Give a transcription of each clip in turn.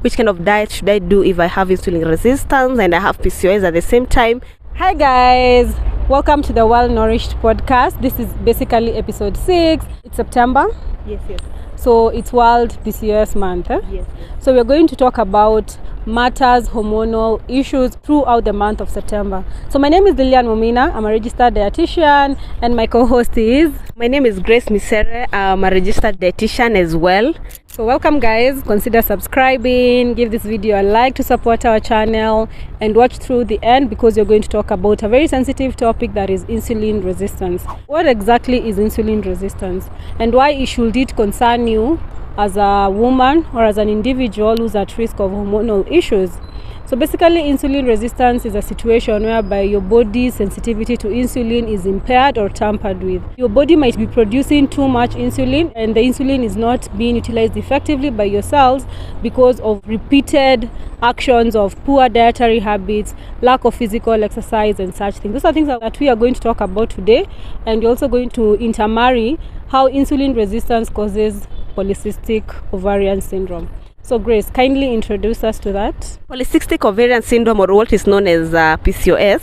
which kind of diet should I do if I have insulin resistance and I have PCOS at the same time. Hi guys, welcome to the Well Nourished podcast. This is basically episode 6. It's September. Yes. So it's World PCOS month. Yes. So we're going to talk about matters, hormonal issues throughout the month of September. So my name is Lilian Momina. I'm a registered dietitian, and my co-host is... My name is Grace Misere. I'm a registered dietitian as well. So welcome guys. Consider subscribing, give this video a like to support our channel, and watch through the end because you're going to talk about a very sensitive topic, that is insulin resistance. What exactly is insulin resistance, and why should it concern you as a woman or as an individual who's at risk of hormonal issues? So basically, insulin resistance is a situation whereby your body's sensitivity to insulin is impaired or tampered with. Your body might be producing too much insulin, and the insulin is not being utilized effectively by your cells because of repeated actions of poor dietary habits, lack of physical exercise, and such things. Those are things that we are going to talk about today, and we're also going to intermarry how insulin resistance causes polycystic ovarian syndrome. So Grace, kindly introduce us to that. Polycystic ovarian syndrome, or what is known as PCOS,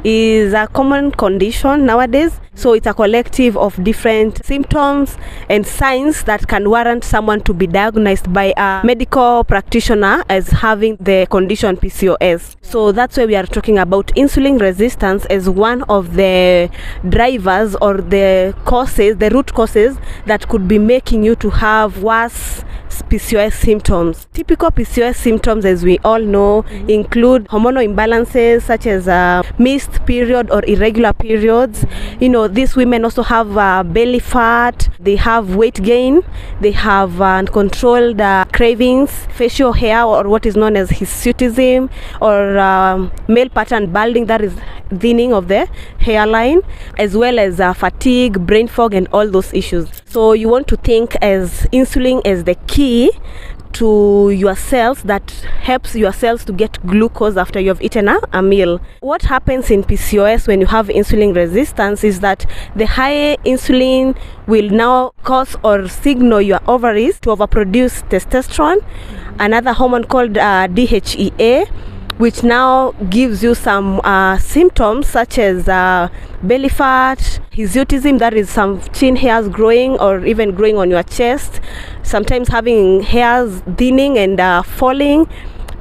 is a common condition nowadays. So it's a collective of different symptoms and signs that can warrant someone to be diagnosed by a medical practitioner as having the condition PCOS. So that's why we are talking about insulin resistance as one of the drivers or the causes, the root causes that could be making you to have worse PCOS symptoms. Typical PCOS symptoms, as we all know, include hormonal imbalances such as missed period or irregular periods. You know, these women also have belly fat, they have weight gain, they have uncontrolled cravings, facial hair, or what is known as hirsutism, or male pattern balding, that is thinning of the hairline, as well as fatigue, brain fog, and all those issues. So you want to think as insulin as the key to your cells, that helps your cells to get glucose after you have eaten a meal. What happens in PCOS when you have insulin resistance is that the high insulin will now cause or signal your ovaries to overproduce testosterone, another hormone called DHEA, which now gives you some symptoms such as belly fat, hirsutism, that is some chin hairs growing or even growing on your chest, sometimes having hairs thinning and falling,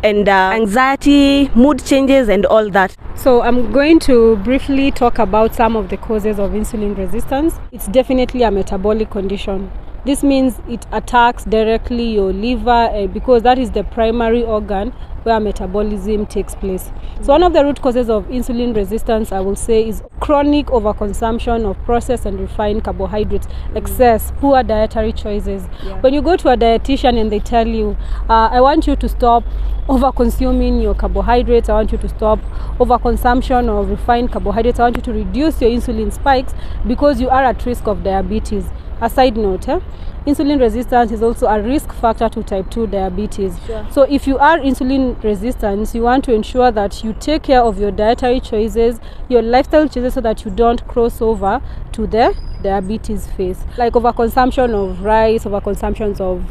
and anxiety, mood changes, and all that. So I'm going to briefly talk about some of the causes of insulin resistance. It's definitely a metabolic condition. This means it attacks directly your liver because that is the primary organ where metabolism takes place. So one of the root causes of insulin resistance, I will say, is chronic overconsumption of processed and refined carbohydrates, excess, poor dietary choices. When you go to a dietitian and they tell you, I want you to stop over-consuming your carbohydrates, I want you to stop overconsumption of refined carbohydrates, I want you to reduce your insulin spikes because you are at risk of diabetes. A side note, insulin resistance is also a risk factor to type 2 diabetes. So if you are insulin resistant, you want to ensure that you take care of your dietary choices, your lifestyle choices, so that you don't cross over to the diabetes phase. Like overconsumption of rice, overconsumptions of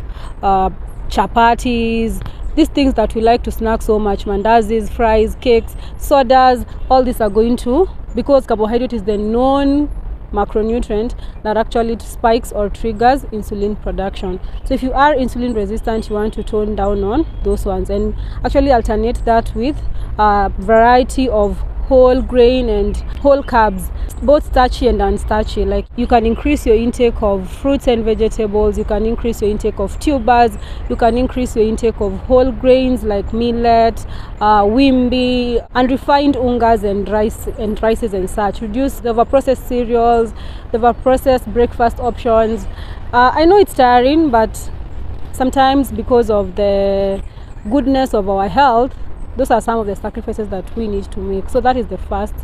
chapatis, these things that we like to snack so much, mandazis, fries, cakes, sodas, all these are going to, because carbohydrate is the known macronutrient that actually spikes or triggers insulin production. So if you are insulin resistant, you want to tone down on those ones and actually alternate that with a variety of whole grain and whole carbs, both starchy and unstarchy. Like you can increase your intake of fruits and vegetables, you can increase your intake of tubers, you can increase your intake of whole grains like millet, wimbi, unrefined ungas and rices and such. Reduce the overprocessed cereals, the overprocessed breakfast options. I know it's tiring, but sometimes because of the goodness of our health, those are some of the sacrifices that we need to make. So that is the first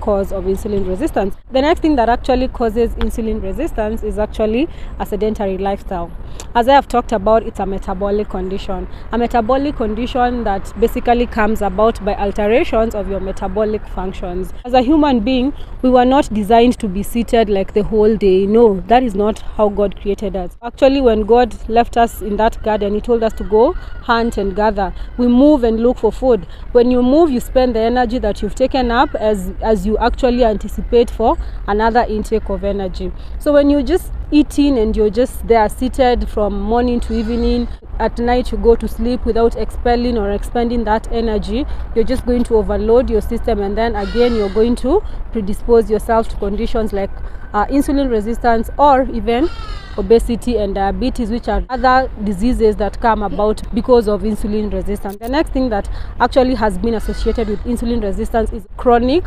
cause of insulin resistance. The next thing that actually causes insulin resistance is actually a sedentary lifestyle. As I have talked about, it's a metabolic condition. A metabolic condition that basically comes about by alterations of your metabolic functions. As a human being, we were not designed to be seated like the whole day. No, that is not how God created us. Actually, when God left us in that garden, He told us to go hunt and gather. We move and look for food. When you move, you spend the energy that you've taken up as you actually anticipate for another intake of energy. So when you're just eating and you're just there seated from morning to evening, at night you go to sleep without expelling or expending that energy, you're just going to overload your system, and then again you're going to predispose yourself to conditions like insulin resistance or even obesity and diabetes, which are other diseases that come about because of insulin resistance. The next thing that actually has been associated with insulin resistance is chronic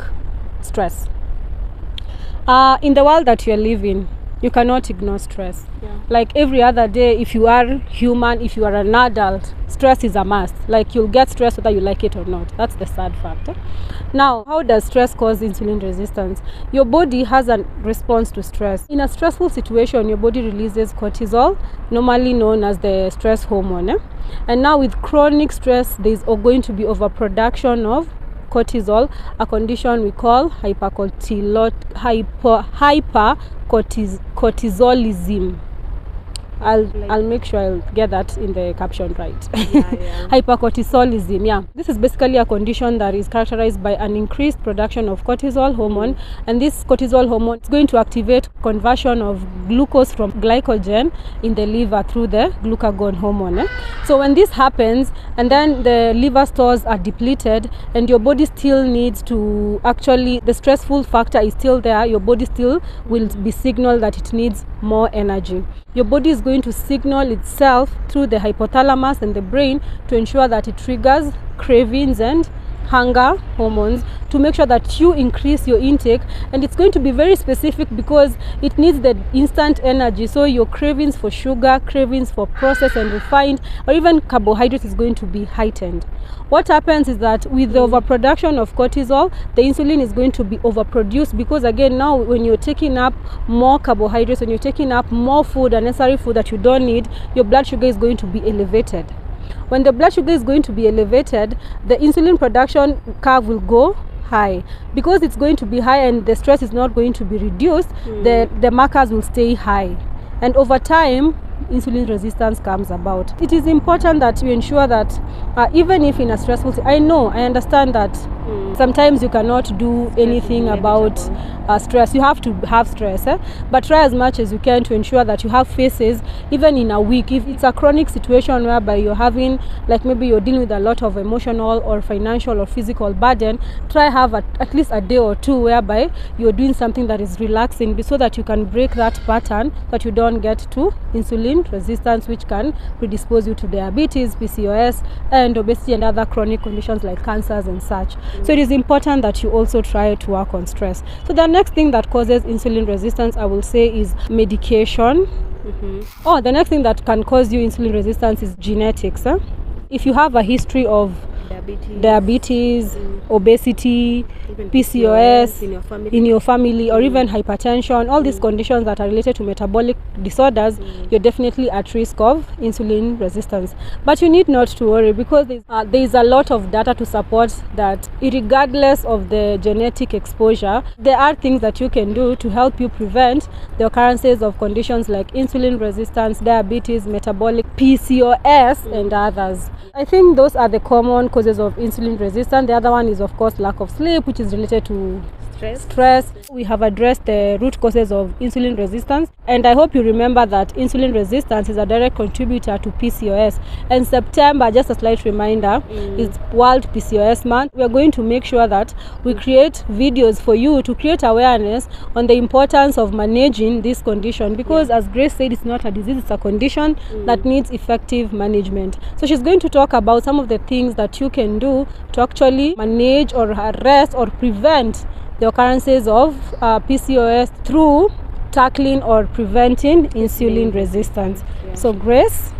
stress. In the world that you're living, you cannot ignore stress. Like every other day, if you are human, if you are an adult, stress is a must. Like you'll get stressed whether you like it or not. That's the sad fact. Now, how does stress cause insulin resistance? Your body has a response to stress. In a stressful situation, your body releases cortisol, normally known as the stress hormone. And now with chronic stress, there's going to be overproduction of cortisol, a condition we call hypercortisolism. I'll make sure I'll get that in the caption right. Hypercortisolism, yeah. This is basically a condition that is characterized by an increased production of cortisol hormone, and this cortisol hormone is going to activate conversion of glucose from glycogen in the liver through the glucagon hormone. So when this happens, and then the liver stores are depleted, and your body still needs to actually, the stressful factor is still there, your body still will be signaled that it needs more energy. Your body is going to signal itself through the hypothalamus and the brain to ensure that it triggers cravings and hunger hormones to make sure that you increase your intake, and it's going to be very specific because it needs the instant energy. So your cravings for sugar, cravings for processed and refined, or even carbohydrates is going to be heightened. What happens is that with the overproduction of cortisol, the insulin is going to be overproduced because again, now when you're taking up more carbohydrates, when you're taking up more food, unnecessary food that you don't need, your blood sugar is going to be elevated. When the blood sugar is going to be elevated, the insulin production curve will go high. Because it's going to be high and the stress is not going to be reduced, the markers will stay high. And over time, insulin resistance comes about. It is important that you ensure that even if in a stressful, I understand that sometimes you cannot do anything about stress. You have to have stress, but try as much as you can to ensure that you have phases, even in a week. If it's a chronic situation whereby you're having, like maybe you're dealing with a lot of emotional or financial or physical burden, try have at least a day or two whereby you're doing something that is relaxing, so that you can break that pattern, that you don't get to insulin resistance, which can predispose you to diabetes, PCOS, and obesity and other chronic conditions like cancers and such. So it is important that you also try to work on stress. So the next thing that causes insulin resistance, I will say, is medication. The next thing that can cause you insulin resistance is genetics. If you have a history of diabetes, obesity, PCOS in your family, or even hypertension, all these conditions that are related to metabolic disorders, you're definitely at risk of insulin resistance. But you need not to worry, because there's a lot of data to support that regardless of the genetic exposure, there are things that you can do to help you prevent the occurrences of conditions like insulin resistance, diabetes, metabolic, PCOS, and others. I think those are the common causes of insulin resistance. The other one is, of course, lack of sleep, which is related to stress. We have addressed the root causes of insulin resistance, and I hope you remember that insulin resistance is a direct contributor to PCOS. And September, just a slight reminder, is World PCOS Month. We are going to make sure that we create videos for you to create awareness on the importance of managing this condition, because as Grace said, it's not a disease, it's a condition that needs effective management. So she's going to talk about some of the things that you can do to actually manage or arrest or prevent the occurrences of PCOS through tackling or preventing insulin resistance. So Grace?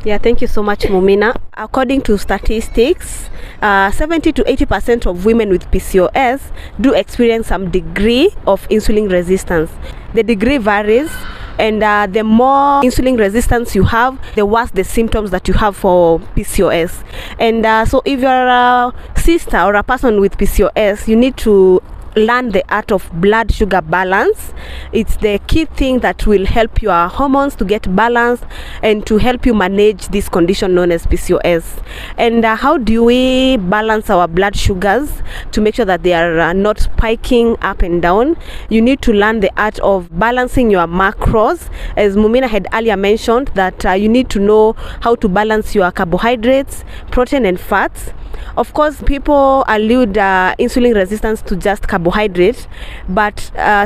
Yeah, thank you so much, Mumina. According to statistics, 70 to 80% of women with PCOS do experience some degree of insulin resistance. The degree varies, and the more insulin resistance you have, the worse the symptoms that you have for PCOS. And so if you're a sister or a person with PCOS, you need to learn the art of blood sugar balance. It's the key thing that will help your hormones to get balanced and to help you manage this condition known as PCOS. And how do we balance our blood sugars to make sure that they are not spiking up and down? You need to learn the art of balancing your macros. As Mumina had earlier mentioned, that you need to know how to balance your carbohydrates, protein and fats. Of course, people allude insulin resistance to just carbohydrates, but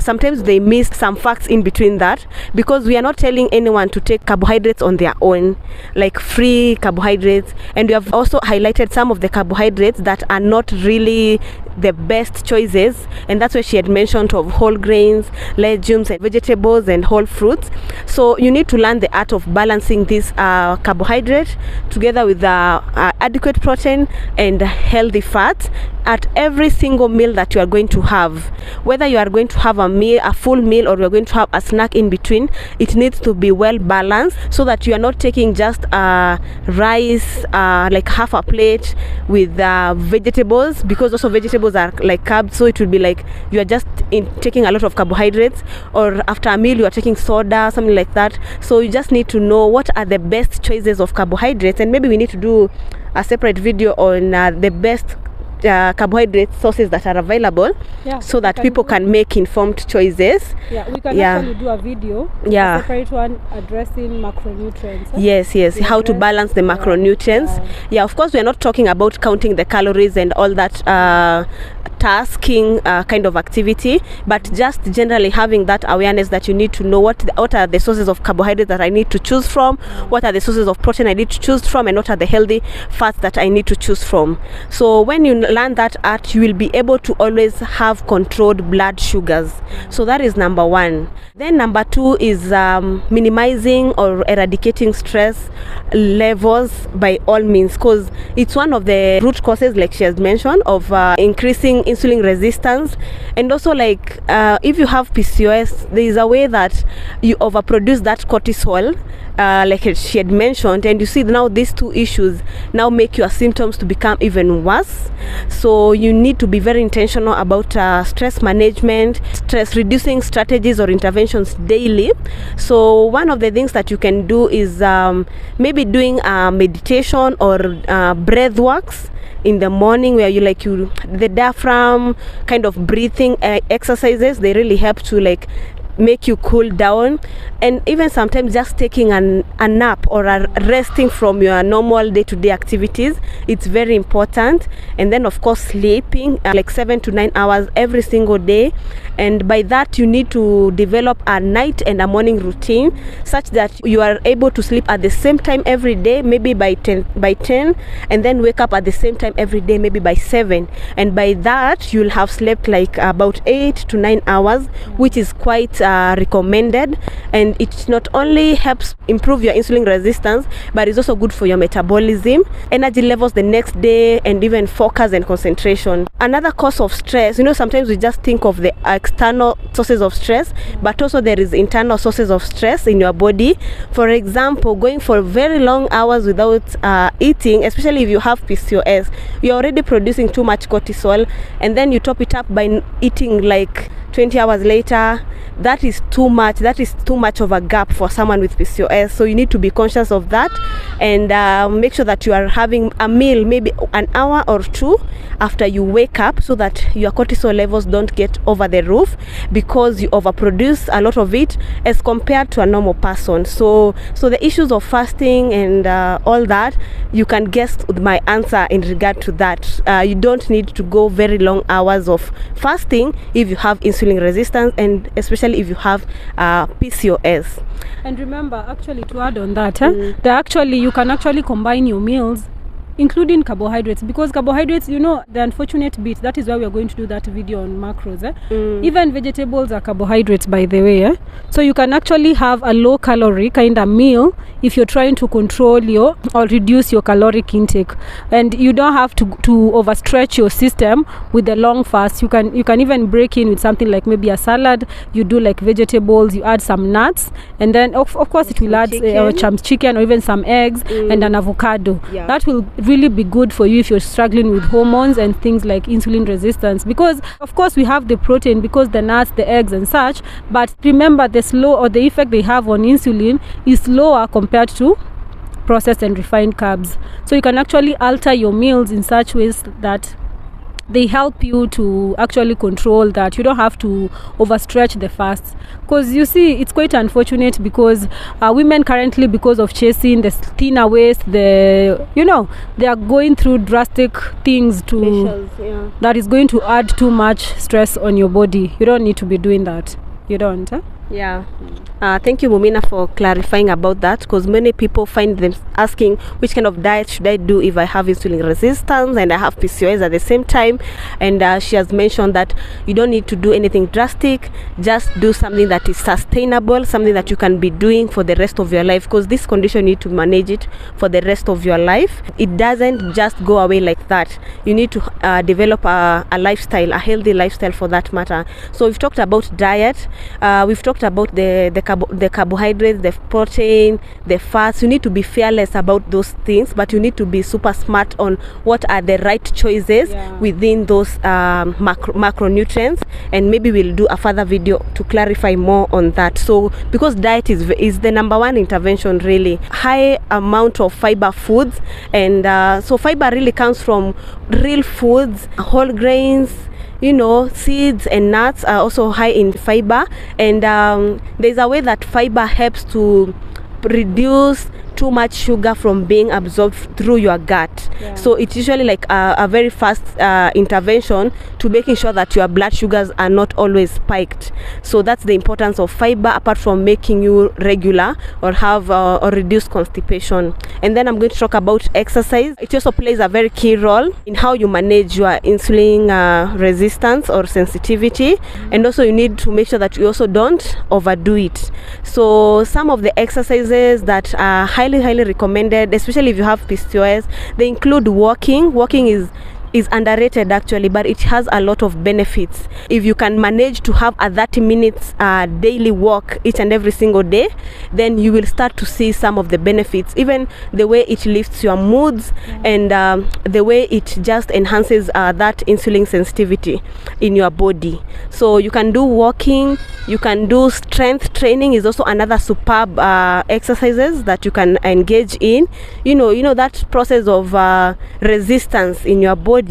sometimes they miss some facts in between that, because we are not telling anyone to take carbohydrates on their own, like free carbohydrates. And we have also highlighted some of the carbohydrates that are not really the best choices, and that's why she had mentioned of whole grains, legumes and vegetables and whole fruits. So you need to learn the art of balancing this carbohydrate together with adequate protein and healthy fats at every single meal that you are going to have. Whether you are going to have a full meal, or you are going to have a snack in between, it needs to be well balanced, so that you are not taking just rice, like half a plate with vegetables, because also vegetables are like carbs, so it will be like you are just taking a lot of carbohydrates, or after a meal you are taking soda, something like that. So you just need to know what are the best choices of carbohydrates, and maybe we need to do a separate video on the best carbohydrate sources that are available, so that people can make informed choices. We can actually do a video, a separate one addressing macronutrients. Yes, how to balance the macronutrients. Of course, we are not talking about counting the calories and all that tasking kind of activity, but just generally having that awareness that you need to know what are the sources of carbohydrates that I need to choose from, what are the sources of protein I need to choose from, and what are the healthy fats that I need to choose from. So when you learn that art, you will be able to always have controlled blood sugars. So that is number one. Then number two is minimizing or eradicating stress levels by all means, because it's one of the root causes, like she has mentioned, of increasing insulin resistance. And also, like if you have PCOS, there is a way that you overproduce that cortisol, like she had mentioned, and you see now these two issues now make your symptoms to become even worse. So you need to be very intentional about stress management, stress reducing strategies or interventions daily. So one of the things that you can do is maybe doing meditation or breath works in the morning, where the diaphragm kind of breathing exercises. They really help to like make you cool down. And even sometimes just taking a nap or resting from your normal day-to-day activities, it's very important. And then of course sleeping like 7 to 9 hours every single day. And by that you need to develop a night and a morning routine, such that you are able to sleep at the same time every day, maybe by 10, and then wake up at the same time every day, maybe by 7. And by that you'll have slept like about 8 to 9 hours, which is quite recommended. And it not only helps improve your insulin resistance, but it's also good for your metabolism, energy levels the next day, and even focus and concentration. Another cause of stress, sometimes we just think of the external sources of stress, but also there is internal sources of stress in your body. For example, going for very long hours without eating, especially if you have PCOS, you're already producing too much cortisol, and then you top it up by eating like 20 hours later. That is too much. That is too much of a gap for someone with PCOS. So you need to be conscious of that, and make sure that you are having a meal maybe an hour or two after you wake up, so that your cortisol levels don't get over the roof, because you overproduce a lot of it as compared to a normal person. So the issues of fasting and all that, you can guess my answer in regard to that. You don't need to go very long hours of fasting if you have insulin resistance, and especially if you have PCOS. And remember, actually, to add on that, you can actually combine your meals including carbohydrates, because carbohydrates, you know, the unfortunate bit, that is why we are going to do that video on macros. Even vegetables are carbohydrates, by the way. So you can actually have a low calorie kind of meal if you're trying to control your or reduce your caloric intake, and you don't have to overstretch your system with the long fast. You can even break in with something like maybe a salad. You do like vegetables, you add some nuts, and then of course it will add some chicken or even some eggs and an avocado. That will really be good for you if you're struggling with hormones and things like insulin resistance, because of course we have the protein, because the nuts, the eggs and such, but remember the effect they have on insulin is lower compared to processed and refined carbs. So you can actually alter your meals in such ways that they help you to actually control that. You don't have to overstretch the fast, because you see it's quite unfortunate, because women currently, because of chasing the thinner waist, they are going through drastic things that is going to add too much stress on your body. You don't need to be doing that. You don't. Thank you, Mumina, for clarifying about that, because many people find them asking which kind of diet should I do if I have insulin resistance and I have PCOS at the same time. And she has mentioned that you don't need to do anything drastic, just do something that is sustainable, something that you can be doing for the rest of your life, because this condition you need to manage it for the rest of your life. It doesn't just go away like that. You need to develop a lifestyle, a healthy lifestyle for that matter. So we've talked about diet, we've talked about the carbohydrates, the protein, the fats. You need to be fearless about those things, but you need to be super smart on what are the right choices within those macronutrients, and maybe we'll do a further video to clarify more on that. So because diet is the number one intervention, really high amount of fiber foods, and so fiber really comes from real foods, whole grains, seeds and nuts are also high in fiber, and there's a way that fiber helps to reduce too much sugar from being absorbed through your gut. So it's usually like a very fast intervention to making sure that your blood sugars are not always spiked. So that's the importance of fiber, apart from making you regular or have or reduce constipation. And then I'm going to talk about exercise. It also plays a very key role in how you manage your insulin resistance or sensitivity, and also you need to make sure that you also don't overdo it. So some of the exercises that are highly recommended, especially if you have PCOS, they include walking. Walking is underrated actually, but it has a lot of benefits. If you can manage to have a 30 minutes daily walk each and every single day, then you will start to see some of the benefits, even the way it lifts your moods, and the way it just enhances that insulin sensitivity in your body. So you can do walking, you can do strength training, is also another superb exercises that you can engage in. You know that process of resistance in your body,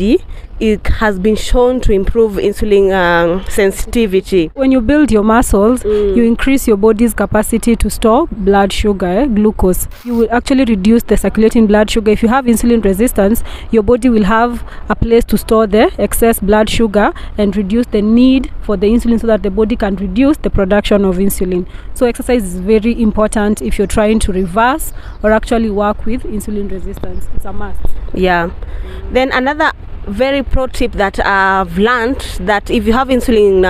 it has been shown to improve insulin sensitivity. When you build your muscles, you increase your body's capacity to store blood sugar, glucose. You will actually reduce the circulating blood sugar. If you have insulin resistance, your body will have a place to store the excess blood sugar and reduce the need for the insulin, so that the body can reduce the production of insulin. So exercise is very important if you're trying to reverse or actually work with insulin resistance. It's a must. Then another very pro tip that I've learned, that if you have insulin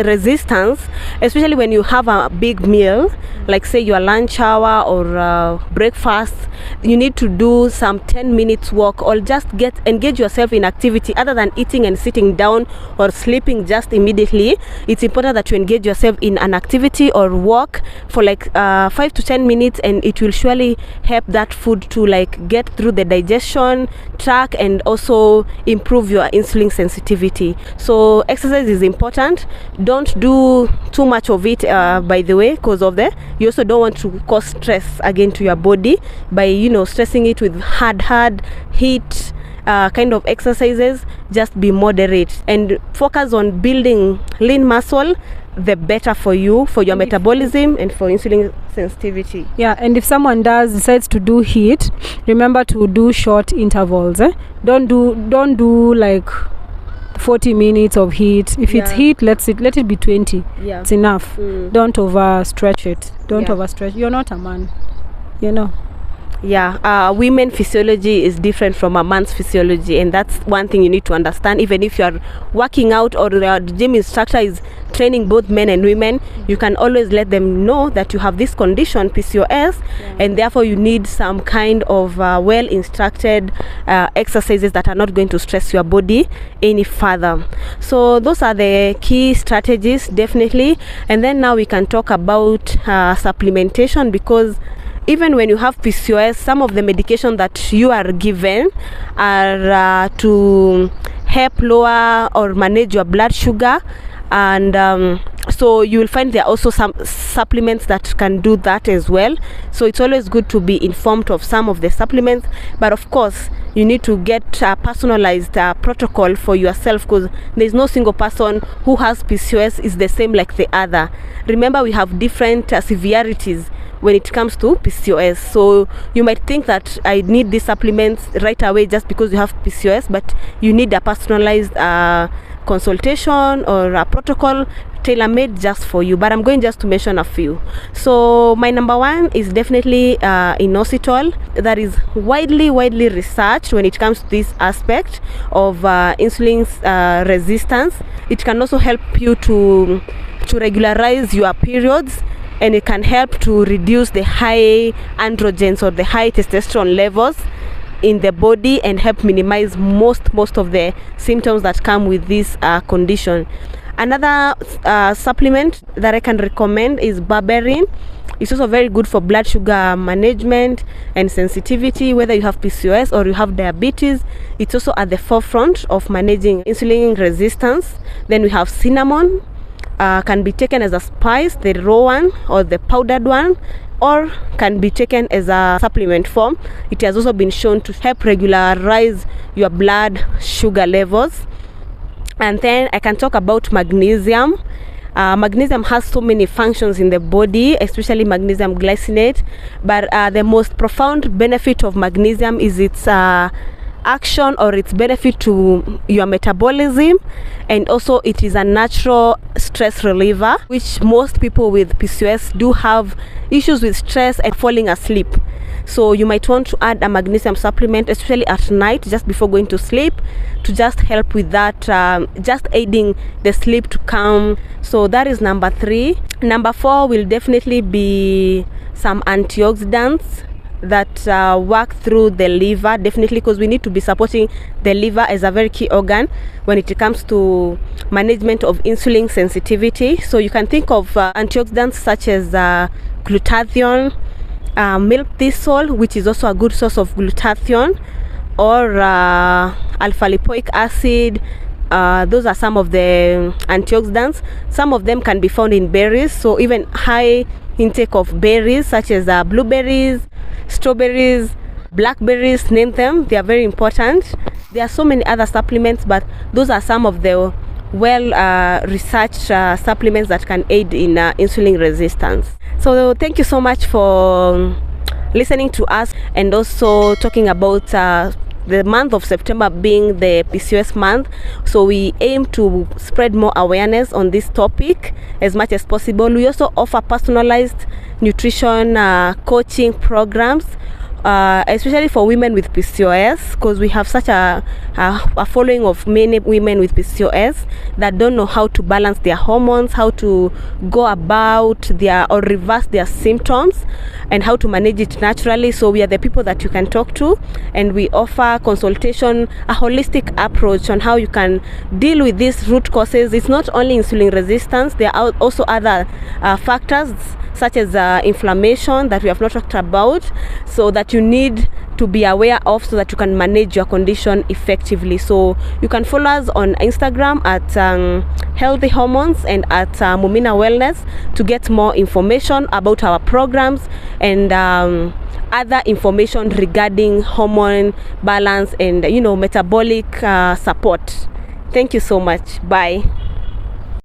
resistance, especially when you have a big meal, like say your lunch hour or breakfast, you need to do some 10 minutes walk, or just engage yourself in activity other than eating and sitting down or sleeping just immediately. It's important that you engage yourself in an activity or walk for like 5 to 10 minutes, and it will surely help that food to like get through the digestion tract and also improve your insulin sensitivity. So exercise is important. Don't do too much of it, by the way, because of you also don't want to cause stress again to your body by stressing it with hard heat kind of exercises. Just be moderate and focus on building lean muscle, the better for you, for your metabolism and for insulin sensitivity. And if someone decides to do HIIT, remember to do short intervals. Don't do like 40 minutes of HIIT. If it's HIIT, let it be 20. It's enough. Don't overstretch it. Don't overstretch. You're not a man, Women physiology is different from a man's physiology, and that's one thing you need to understand. Even if you're working out or the gym instructor is training both men and women, you can always let them know that you have this condition, PCOS, and therefore you need some kind of well instructed exercises that are not going to stress your body any further. So those are the key strategies, definitely. And then now we can talk about supplementation, because even when you have PCOS, some of the medication that you are given are to help lower or manage your blood sugar, and so you will find there are also some supplements that can do that as well. So it's always good to be informed of some of the supplements, but of course you need to get a personalized protocol for yourself, because there's no single person who has PCOS is the same like the other. Remember, we have different severities when it comes to PCOS. So you might think that I need these supplements right away just because you have PCOS, but you need a personalized consultation or a protocol tailor-made just for you. But I'm going just to mention a few. So my number one is definitely inositol. That is widely researched when it comes to this aspect of insulin resistance. It can also help you to regularize your periods, and it can help to reduce the high androgens or the high testosterone levels in the body and help minimize most of the symptoms that come with this condition. Another supplement that I can recommend is berberine. It's also very good for blood sugar management and sensitivity, whether you have PCOS or you have diabetes. It's also at the forefront of managing insulin resistance. Then we have cinnamon. Can be taken as a spice, the raw one or the powdered one, or can be taken as a supplement form. It has also been shown to help regularize your blood sugar levels. And then I can talk about magnesium. Magnesium has so many functions in the body, especially magnesium glycinate, but the most profound benefit of magnesium is its action or its benefit to your metabolism, and also it is a natural stress reliever, which most people with PCOS do have issues with stress and falling asleep. So you might want to add a magnesium supplement, especially at night just before going to sleep, to just help with that, just aiding the sleep to come. So that is number 3. Number 4 will definitely be some antioxidants that work through the liver, definitely, because we need to be supporting the liver as a very key organ when it comes to management of insulin sensitivity. So you can think of antioxidants such as glutathione, milk thistle, which is also a good source of glutathione, or alpha lipoic acid. Those are some of the antioxidants. Some of them can be found in berries, so even high intake of berries such as blueberries, strawberries, blackberries, name them, they are very important. There are so many other supplements, but those are some of the well researched supplements that can aid in insulin resistance. So thank you so much for listening to us, and also talking about the month of September being the PCOS month. So we aim to spread more awareness on this topic as much as possible. We also offer personalized nutrition coaching programs, especially for women with PCOS, because we have such a following of many women with PCOS that don't know how to balance their hormones, how to go about their or reverse their symptoms, and how to manage it naturally. So we are the people that you can talk to, and we offer consultation, a holistic approach on how you can deal with these root causes. It's not only insulin resistance, there are also other factors such as inflammation that we have not talked about, so that you need to be aware of, so that you can manage your condition effectively. So you can follow us on Instagram at Healthy Hormones and at Mumina Wellness to get more information about our programs and other information regarding hormone balance and metabolic support. Thank you so much. Bye.